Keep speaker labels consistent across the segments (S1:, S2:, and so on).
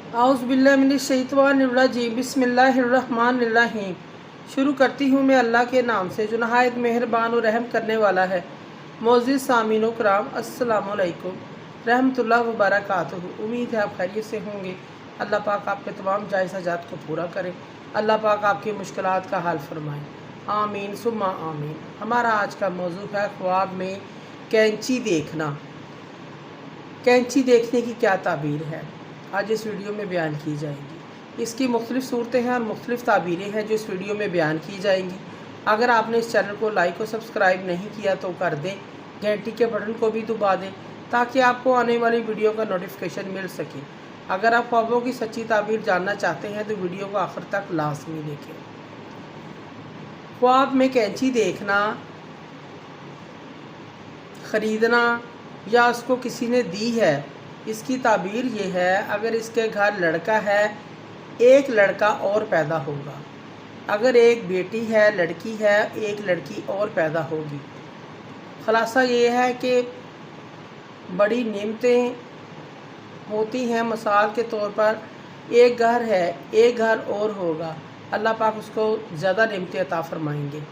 S1: औज़ुबिल्लाहिमिनश्शैतानिर्रजीम बिस्मिल्लाहिर्रहमानिर्रहीम। शुरू करती हूँ मैं अल्लाह के नाम से जो नहायत मेहरबान और रहम करने वाला है। मोअज़्ज़िज़ सामीनो कराम, अस्सलामु अलैकुम रहमतुल्लाहि व बरकातुहू। उम्मीद है आप खैरियत से होंगे। अल्लाह पाक आपके तमाम जायज़ हाजात को पूरा करें। अल्लाह पाक आपकी मुश्किलात का हल फरमाएँ। आमीन सुम्मा आमीन। हमारा आज का मौजू है ख्वाब में कैंची देखना। कैंची देखने की क्या ताबीर है, आज इस वीडियो में बयान की जाएगी। इसकी मुख्तलिफ़ सूरतें हैं और मुख्तलिफ़ ताबीरें हैं जो इस वीडियो में बयान की जाएंगी। अगर आपने इस चैनल को लाइक और सब्सक्राइब नहीं किया तो कर दें, घंटी के बटन को भी दबा दें ताकि आपको आने वाली वीडियो का नोटिफिकेशन मिल सके। अगर आप ख्वाबों की सच्ची ताबीर जानना चाहते हैं तो वीडियो को आखिर तक लाजमी देखें। ख्वाब में कैंची देखना, ख़रीदना या उसको किसी ने दी है, इसकी ताबीर ये है अगर इसके घर लड़का है, एक लड़का और पैदा होगा। अगर एक बेटी है, लड़की है, एक लड़की और पैदा होगी। ख़ुलासा ये है कि बड़ी नेमतें होती हैं। मिसाल के तौर पर एक घर है, एक घर और होगा, अल्लाह पाक उसको ज़्यादा नेमतें अता फरमाएंगे।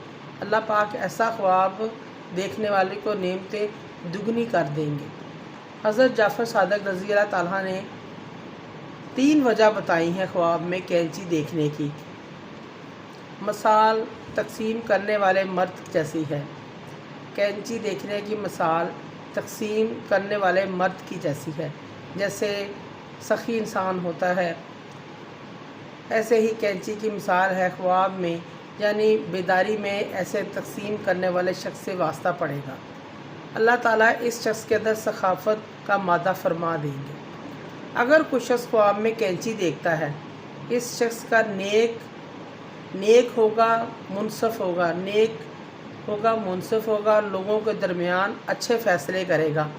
S1: अल्लाह पाक ऐसा ख्वाब देखने वाले को नेमतें दुगनी कर देंगे। हज़रत जाफ़र सादिक़ रज़ी अल्लाह ताला ने 3 वजह बताई हैं ख्वाब में कैंची देखने की। मिसाल तकसीम करने वाले मर्द जैसी है। कैंची देखने की मिसाल तकसीम करने वाले मर्द की जैसी है। जैसे सखी इंसान होता है, ऐसे ही कैंची की मिसाल है ख्वाब में, यानी बेदारी में ऐसे तकसीम करने वाले शख्स से वास्ता पड़ेगा। अल्लाह ताला इस शख्स के अंदर सखाफ़त का मादा फरमा देंगे। अगर कोई शख्स ख्वाब में कैंची देखता है, इस शख्स का नेक होगा, मुनसफ़ होगा, नेक होगा, मुनसफ़ होगा, लोगों के दरमियान अच्छे फ़ैसले करेगा।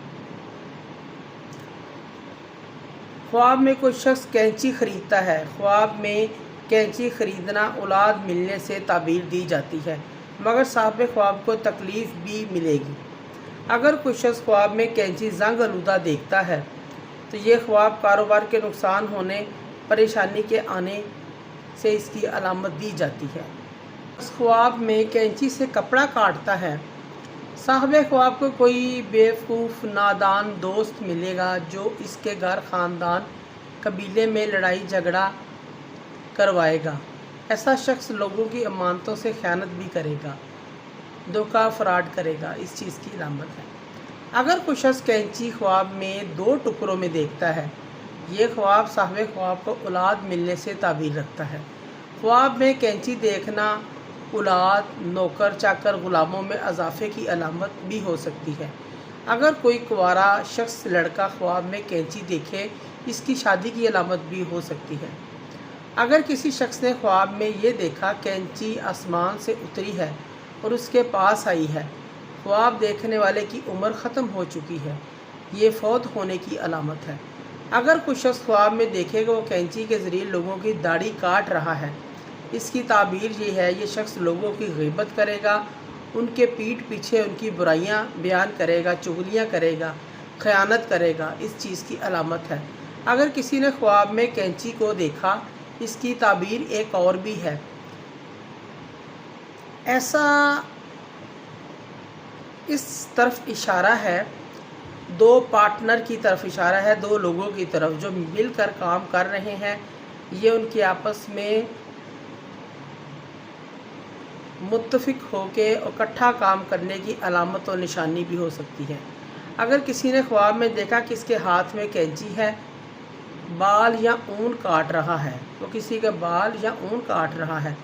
S1: ख्वाब में कोई शख्स कैंची ख़रीदता है, ख्वाब में कैंची ख़रीदना औलाद मिलने से ताबीर दी जाती है, मगर साहिब ख्वाब को तकलीफ़ भी मिलेगी। अगर कोई शख्स ख्वाब में कैंची जंग आलूदा देखता है तो ये ख्वाब कारोबार के नुकसान होने, परेशानी के आने से इसकी अलामत दी जाती है। इस ख्वाब में कैंची से कपड़ा काटता है, साहिब ख्वाब को कोई बेवकूफ़ नादान दोस्त मिलेगा जो इसके घर ख़ानदान कबीले में लड़ाई झगड़ा करवाएगा। ऐसा शख्स लोगों की अमानतों से ख़यानत भी करेगा, धोखा फ्रॉड करेगा, इस चीज़ की अलामत है। अगर कोई शख्स कैंची ख्वाब में 2 टुकड़ों में देखता है, ये ख्वाब साहिब ख्वाब को औलाद मिलने से ताबीर रखता है। ख्वाब में कैंची देखना औलाद, नौकर चाकर, ग़ुलामों में इजाफे की अलामत भी हो सकती है। अगर कोई कुंवारा शख्स लड़का ख्वाब में कैंची देखे, इसकी शादी की अलामत भी हो सकती है। अगर किसी शख्स ने ख्वाब में ये देखा कैंची आसमान से उतरी है और उसके पास आई है, ख्वाब देखने वाले की उम्र ख़त्म हो चुकी है, ये फौत होने की अलामत है। अगर कुछ शख्स ख्वाब में देखेगा वो कैंची के ज़रिए लोगों की दाढ़ी काट रहा है, इसकी ताबीर ये है ये शख्स लोगों की ग़ीबत करेगा, उनके पीठ पीछे उनकी बुराइयां बयान करेगा, चुगलियां करेगा, ख़यानत करेगा, इस चीज़ की अलामत है। अगर किसी ने ख्वाब में कैंची को देखा, इसकी ताबीर एक और भी है। ऐसा इस तरफ इशारा है, 2 पार्टनर की तरफ इशारा है, 2 लोगों की तरफ जो मिलकर काम कर रहे हैं, ये उनके आपस में मुत्तफ़िक होके इकट्ठा काम करने की अलामत और निशानी भी हो सकती है। अगर किसी ने ख्वाब में देखा कि इसके हाथ में कैंची है, बाल या ऊन काट रहा है, वो किसी के बाल या ऊन काट रहा है,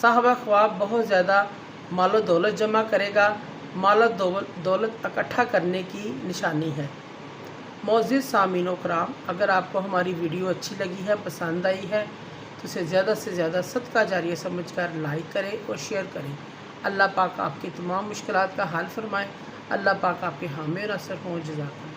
S1: साहिब ख्वाब बहुत ज़्यादा मालो दौलत जमा करेगा, माल दौलत इकट्ठा करने की निशानी है। मोअज़्ज़िज़ सामीनो कराम, अगर आपको हमारी वीडियो अच्छी लगी है, पसंद आई है तो इसे ज़्यादा से ज़्यादा सदका जारिया समझकर लाइक करें और शेयर करें। अल्लाह पाक आपकी तमाम मुश्किलात का हल फरमाए। अल्लाह पाक आपके हामी और असर हों। जज़ाकल्लाह।